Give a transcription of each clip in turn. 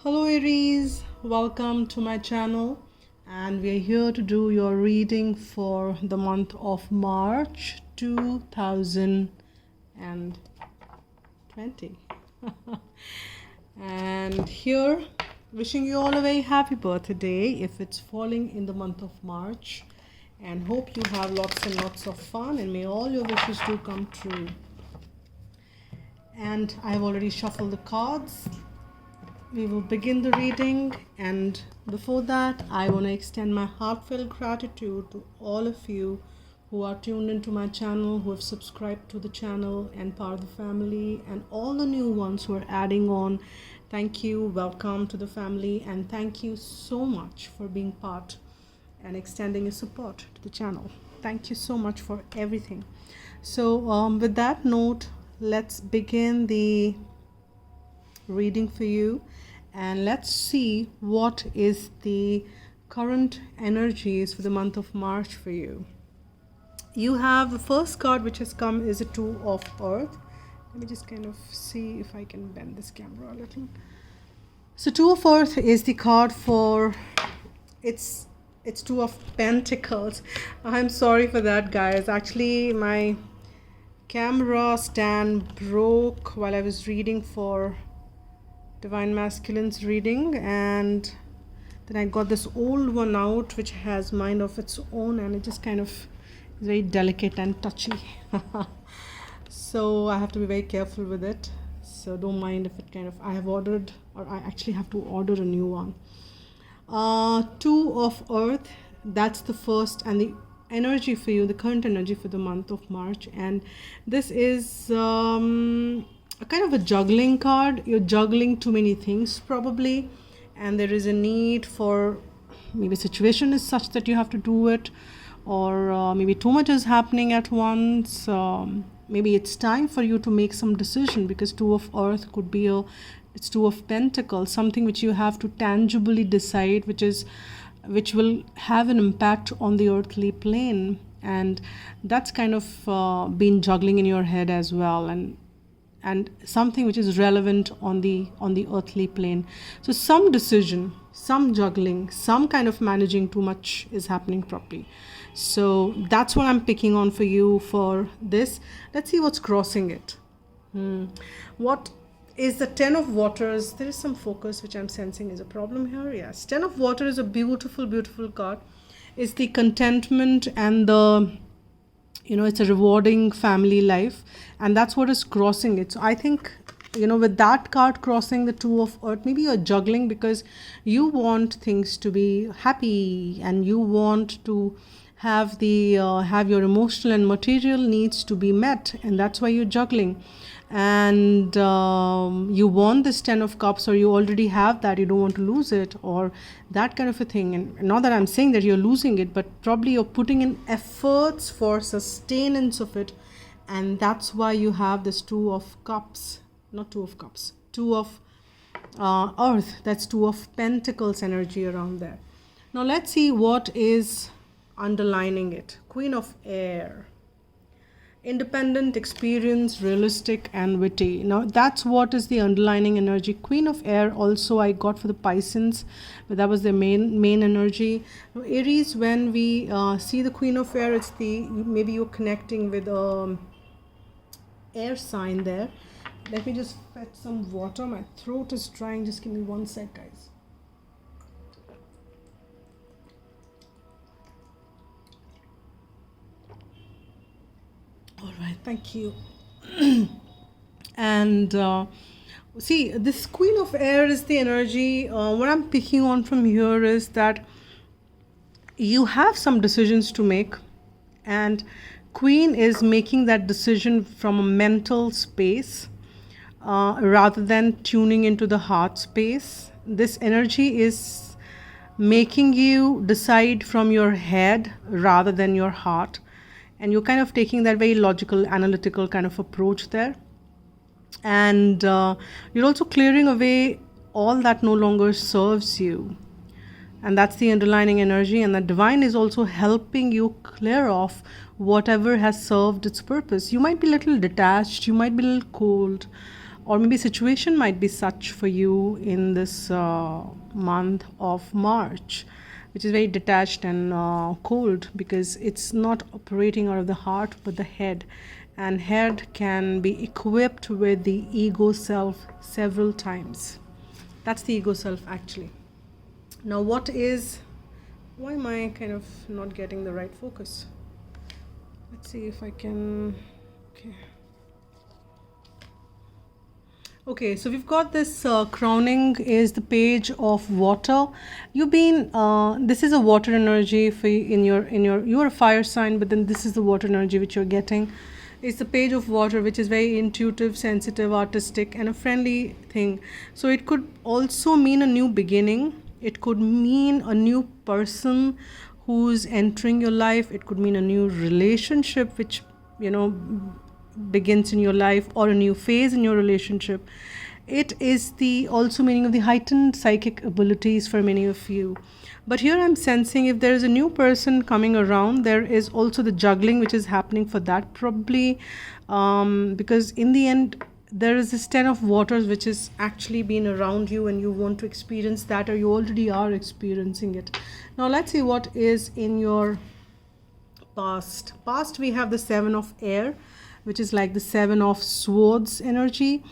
Hello Aries, welcome to my channel, and we are here to do your reading for the month of March 2020. And here, wishing you all a very happy birthday if it's falling in the month of March, and hope you have lots and lots of fun and may all your wishes do come true. And I've already shuffled the cards. We will begin the reading, and before that I want to extend my heartfelt gratitude to all of you who are tuned into my channel, who have subscribed to the channel and part of the family, and all the new ones who are adding on. Thank you, welcome to the family, and thank you so much for being part and extending your support to the channel. Thank you so much for everything. So with that note, let's begin the reading for you, and let's see what is the current energies for the month of March for you. You have the first card which has come is a Two of Earth. Let me just kind of see if I can bend this camera a little. So Two of Earth is the card for it's Two of Pentacles. I'm sorry for that, guys. Actually, my camera stand broke while I was reading for Divine Masculine's reading, and then I got this old one out which has mind of its own, and it just kind of is very delicate and touchy. So I have to be very careful with it, so don't mind if it kind of, I have ordered, or I actually have to order a new one. Two of Earth, that's the first, and the energy for you, the current energy for the month of March, and this is a kind of a juggling card. You're juggling too many things probably, and there is a need for, maybe situation is such that you have to do it, or maybe too much is happening at once. Maybe it's time for you to make some decision, because Two of Earth could be it's Two of Pentacles, something which you have to tangibly decide, which will have an impact on the earthly plane, and that's kind of been juggling in your head as well, and something which is relevant on the earthly plane. So some decision, some juggling, some kind of managing too much is happening properly. So that's what I'm picking on for you for this. Let's see what's crossing it. What is the Ten of Waters? There is some focus which I'm sensing is a problem here. Yes, Ten of Water is a beautiful card. It's the contentment and the, it's a rewarding family life, and that's what is crossing it. So I think, with that card crossing the Two of Earth, maybe you're juggling because you want things to be happy, and you want to have have your emotional and material needs to be met, and that's why you're juggling. And you want this Ten of Cups, or you already have that, you don't want to lose it, or that kind of a thing. And not that I'm saying that you're losing it, but probably you're putting in efforts for sustenance of it, and that's why you have this Two of Cups, not Two of Cups, Two of Earth. That's Two of Pentacles energy around there. Now let's see what is underlining it. Queen of Air. Independent, experienced, realistic, and witty. Now that's what is the underlining energy. Queen of Air also I got for the Pisces, but that was the main energy. Now Aries, when we see the Queen of Air, it's maybe you're connecting with air sign there. Let me just fetch some water. My throat is drying. Just give me one sec, guys. All right, thank you. And see, this Queen of Air is the energy. What I'm picking on from here is that you have some decisions to make, and Queen is making that decision from a mental space rather than tuning into the heart space. This energy is making you decide from your head rather than your heart. And you're kind of taking that very logical, analytical kind of approach there. And you're also clearing away all that no longer serves you. And that's the underlining energy. And the divine is also helping you clear off whatever has served its purpose. You might be a little detached. You might be a little cold. or maybe situation might be such for you in this month of March, which is very detached and cold, because it's not operating out of the heart but the head, and head can be equipped with the ego self several times. That's the ego self actually. Now why am I kind of not getting the right focus? Let's see if I can. Okay, so we've got this crowning is the page of water. You've been this is a water energy for you're a fire sign, but then this is the water energy which you're getting. It's the page of water, which is very intuitive, sensitive, artistic, and a friendly thing. So it could also mean a new beginning. It could mean a new person who's entering your life. It could mean a new relationship which begins in your life, or a new phase in your relationship. It is the also meaning of the heightened psychic abilities for many of you. But here I'm sensing if there is a new person coming around, there is also the juggling which is happening for that, probably because in the end there is this 10 of waters which is actually been around you, and you want to experience that, or you already are experiencing it. Now let's see what is in your past. We have the 7 of air, which is like the 7 of swords energy,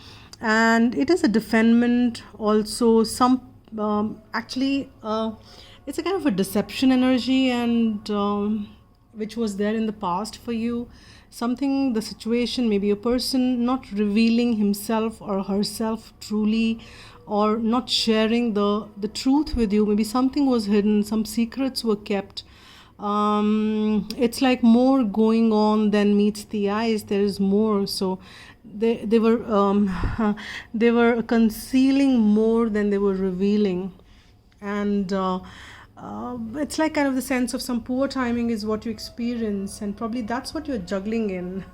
and it is a defendment also. Some it's a kind of a deception energy, and which was there in the past for you. Something, the situation, maybe a person not revealing himself or herself truly, or not sharing the truth with you. Maybe something was hidden, some secrets were kept. It's like more going on than meets the eyes. There is more. So they were they were concealing more than they were revealing, and it's like kind of the sense of some poor timing is what you experience, and probably that's what you're juggling in.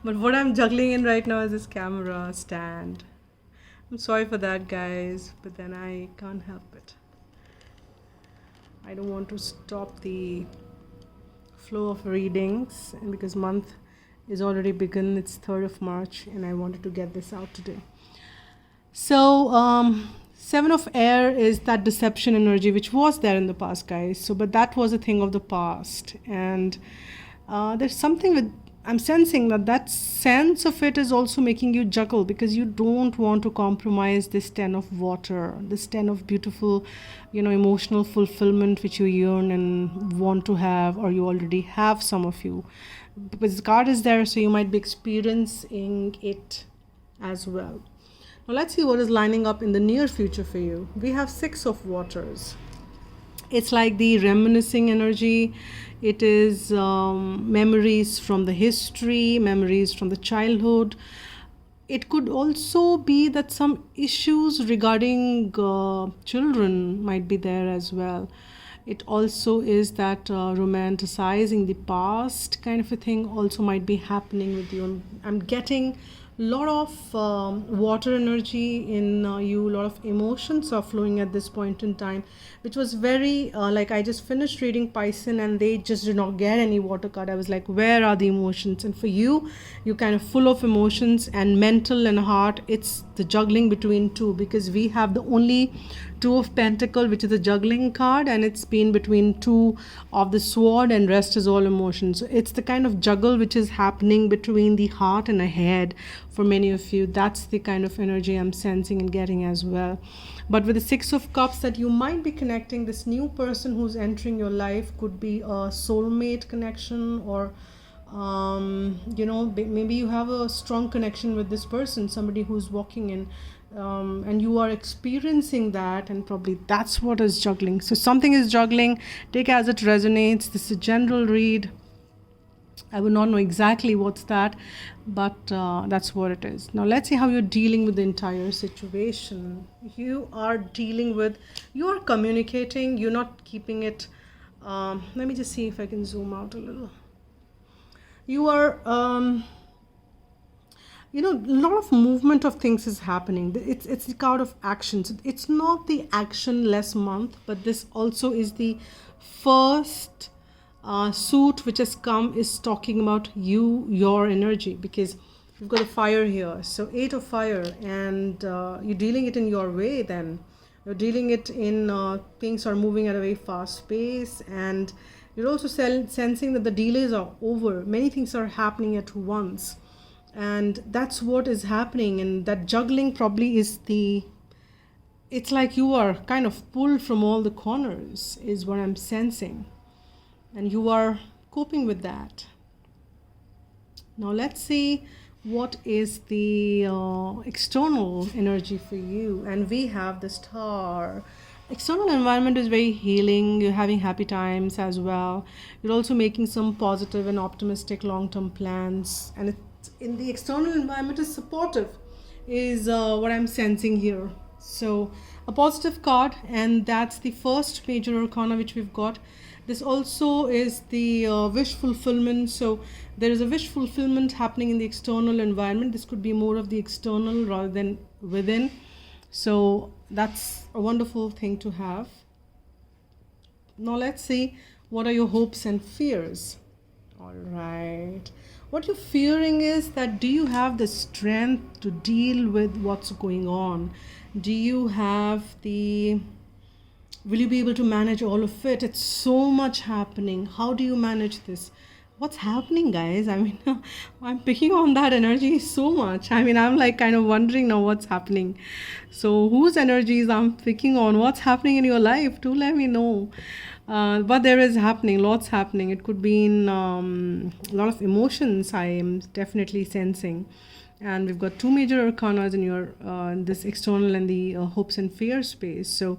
But what I'm juggling in right now is this camera stand. I'm sorry for that, guys, but then I can't help it. I don't want to stop the flow of readings, and because month is already begun, it's 3rd of March, and I wanted to get this out today. So 7 of air is that deception energy which was there in the past, guys. So but that was a thing of the past, and there's something with, I'm sensing that sense of it is also making you juggle, because you don't want to compromise this 10 of water, this 10 of beautiful, emotional fulfillment which you yearn and want to have, or you already have, some of you. Because the card is there, so you might be experiencing it as well. Now let's see what is lining up in the near future for you. We have 6 of waters. It's like the reminiscing energy. It is memories from the history, memories from the childhood. It could also be that some issues regarding children might be there as well. It also is that romanticizing the past kind of a thing also might be happening with you. I'm getting lot of water energy in you. A lot of emotions are flowing at this point in time, which was very like I just finished reading Pisces and they just did not get any water card. I was like, where are the emotions? And for you kind of full of emotions, and mental and heart, it's the juggling between two, because we have the only 2 of Pentacle, which is the juggling card, and it's been between 2 of the sword, and rest is all emotions. So it's the kind of juggle which is happening between the heart and the head for many of you. That's the kind of energy I'm sensing and getting as well. But with the 6 of Cups, that you might be connecting, this new person who's entering your life could be a soulmate connection, or maybe you have a strong connection with this person, somebody who's walking in, and you are experiencing that, and probably that's what is juggling. So something is juggling. Take as it resonates. This is a general read. I would not know exactly what's that, but that's what it is. Now let's see how you're dealing with the entire situation. You are communicating, you're not keeping it. Let me just see if I can zoom out a little. You are a lot of movement of things is happening. It's the card of actions. It's not the action-less month, but this also is the first suit which has come is talking about your energy, because you've got a fire here. So 8 of fire, and you're dealing it in your way then. You're dealing it in things are moving at a very fast pace, and you're also sensing that the delays are over. Many things are happening at once, and that's what is happening. And that juggling probably is it's like you are kind of pulled from all the corners, is what I'm sensing, and you are coping with that. Now let's see what is the external energy for you. And we have the Star. External environment is very healing. You're having happy times as well. You're also making some positive and optimistic long-term plans, and it's in the external environment is supportive, is what I'm sensing here. So a positive card, and that's the first major arcana which we've got. This also is the wish fulfillment. So there is a wish fulfillment happening in the external environment. This could be more of the external rather than within. So that's a wonderful thing to have. Now let's see, what are your hopes and fears? All right. What you're fearing is that, do you have the strength to deal with what's going on? Do you have will you be able to manage all of it? It's so much happening. How do you manage this? What's happening, guys? I mean, I'm picking on that energy so much. I mean, I'm like kind of wondering now what's happening. So whose energies I'm picking on? What's happening in your life? Do let me know. But there is happening, lots happening. It could be in a lot of emotions I am definitely sensing. And we've got 2 major arcanas in your this external and the hopes and fears space. So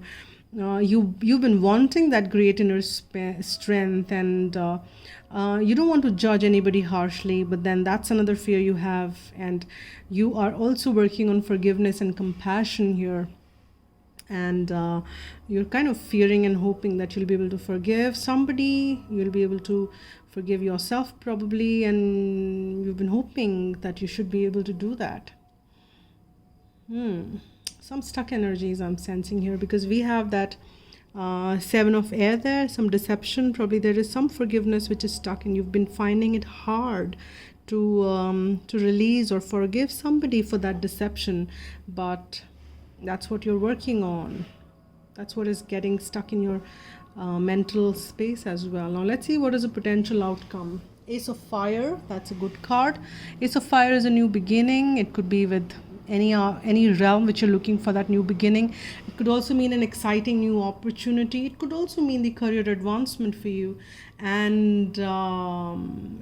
you've been wanting that great inner strength, and you don't want to judge anybody harshly, but then that's another fear you have. And you are also working on forgiveness and compassion here, and you're kind of fearing and hoping that you'll be able to forgive somebody, you'll be able to forgive yourself probably, and you've been hoping that you should be able to do that. Some stuck energies I'm sensing here, because we have that 7 of air there, some deception. Probably there is some forgiveness which is stuck, and you've been finding it hard to release or forgive somebody for that deception. But that's what you're working on. That's what is getting stuck in your mental space as well. Now let's see what is a potential outcome. Ace of Fire, that's a good card. Ace of Fire is a new beginning. It could be with any realm which you're looking for that new beginning. It could also mean an exciting new opportunity. It could also mean the career advancement for you, and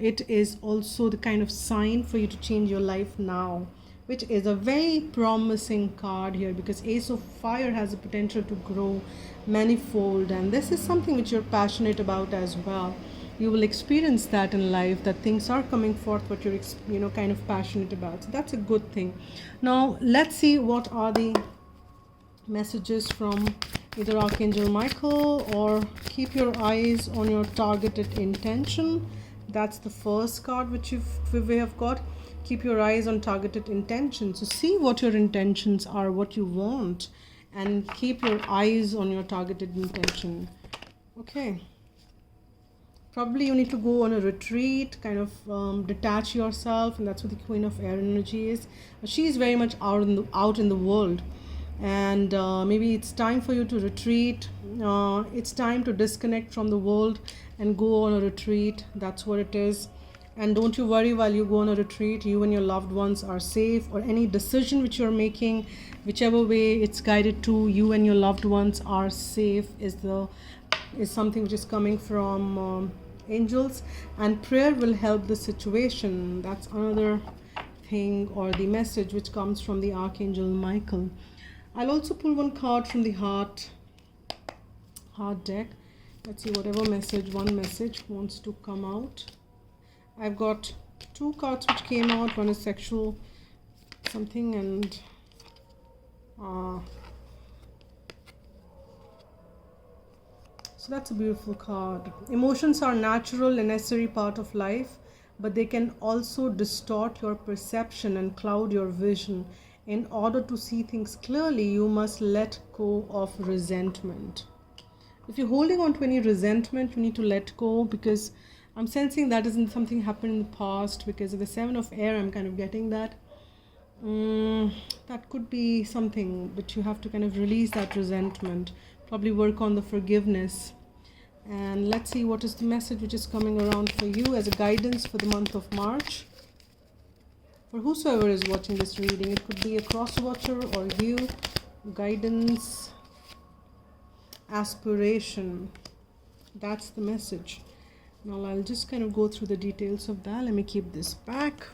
it is also the kind of sign for you to change your life now, which is a very promising card here, because Ace of Fire has the potential to grow manifold, and this is something which you're passionate about as well. You will experience that in life, that things are coming forth what you're kind of passionate about. So that's a good thing. Now let's see what are the messages from either Archangel Michael or keep your eyes on your targeted intention. That's the first card which we have got. Keep your eyes on targeted intention. So see what your intentions are, what you want, and keep your eyes on your targeted intention. Okay. Probably you need to go on a retreat, kind of detach yourself, and that's what the Queen of Air energy is. She is very much out in the world, and maybe it's time for you to retreat. It's time to disconnect from the world and go on a retreat. That's what it is. And don't you worry while you go on a retreat. You and your loved ones are safe, or any decision which you're making, whichever way it's guided to, you and your loved ones are safe, is something which is coming from angels, and prayer will help the situation. That's another thing, or the message which comes from the Archangel Michael. I'll also pull one card from the heart deck. Let's see whatever one message wants to come out. I've got 2 cards which came out. One is sexual something, and so that's a beautiful card. Emotions are natural and necessary part of life, but they can also distort your perception and cloud your vision. In order to see things clearly, you must let go of resentment. If you're holding on to any resentment, you need to let go, because I'm sensing that isn't something happened in the past, because of the Seven of Air, I'm kind of getting that. That could be something, but you have to kind of release that resentment, probably work on the forgiveness. And let's see what is the message which is coming around for you as a guidance for the month of March. For whosoever is watching this reading, it could be a cross watcher or you. Guidance, aspiration. That's the message. Now I'll just kind of go through the details of that. Let me keep this back.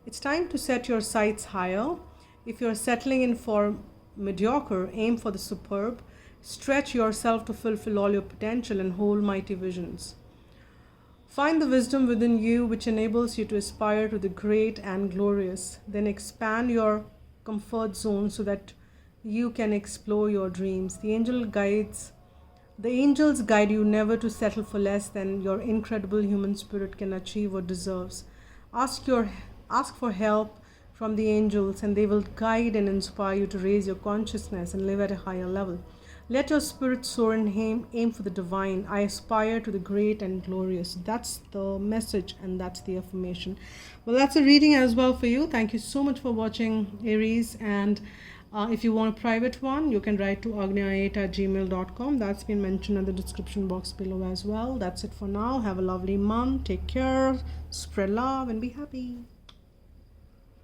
It's time to set your sights higher. If you're settling in for mediocre, aim for the superb. Stretch yourself to fulfill all your potential and hold mighty visions. Find the wisdom within you which enables you to aspire to the great and glorious. Then expand your comfort zone so that you can explore your dreams. The angels guide you never to settle for less than your incredible human spirit can achieve or deserves. Ask for help from the angels, and they will guide and inspire you to raise your consciousness and live at a higher level. Let your spirit soar and aim for the divine. I aspire to the great and glorious. That's the message, and that's the affirmation. Well, that's a reading as well for you. Thank you so much for watching, Aries. And if you want a private one, you can write to agnya8@gmail.com. That's been mentioned in the description box below as well. That's it for now. Have a lovely month. Take care. Spread love and be happy.